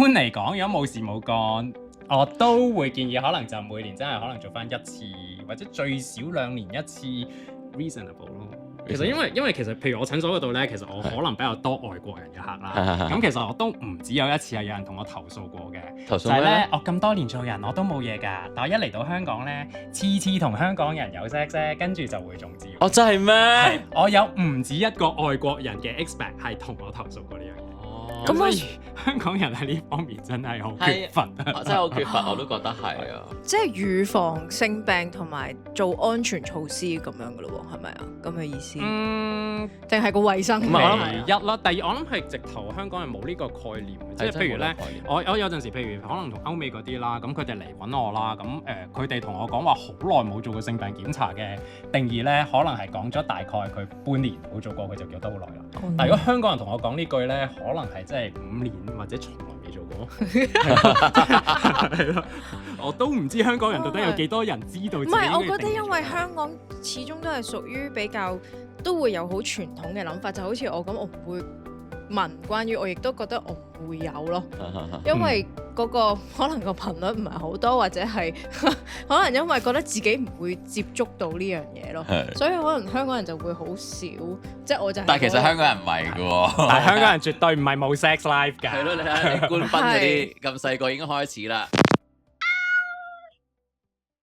般嚟講，如果冇事冇幹，我都會建議可能就每年真係可能做翻一次，或者最少2年一次 reasonable 咯。其實因為其實譬如我診所嗰度咧，其實我可能比較多外國人嘅客啦。咁其實我都唔止有一次係有人同我投訴過嘅，投訴就係咧我咁多年做人我都冇嘢㗎，但我一嚟到香港咧，次次同香港人有 sex 啫，跟住就會中招。哦，真係咩？我有唔止一個外國人嘅 expert 係同我投訴過呢樣嘢。咁所以香港人喺呢方面真係好缺乏，真係好缺乏，我都覺得係啊。即係預防性病同埋做安全措施咁樣噶咯喎，係咪啊？咁嘅意思？定係個衞生？唔係我諗一啦，第二我諗係直頭香港人冇呢個概念，即係譬如咧，我有陣時譬如可能同歐美嗰啲啦，咁佢哋嚟揾我啦，咁佢哋同我講話好耐冇做過性病檢查嘅定義咧，可能係講咗大概佢半年冇做過，佢就叫得好耐啦。但係如果香港人同我講呢句咧，可能係真係5年或者從來未做過。係咯，我都唔知香港人到底有幾多人知道自己。唔係，我覺得因為香港始終都係屬於比較都會有好傳統嘅諗法，就好似我咁，我唔會問關於，我亦都覺得我唔會有咯，因為嗰個可能個頻率唔係好多，或者係可能因為覺得自己唔會接觸到呢樣嘢咯，所以可能香港人就會好少，即係我就係。但係其實香港人唔係嘅喎，但係香港人絕對唔係冇 sex life 㗎。係咯，你睇下你官斌嗰啲咁細個已經開始啦。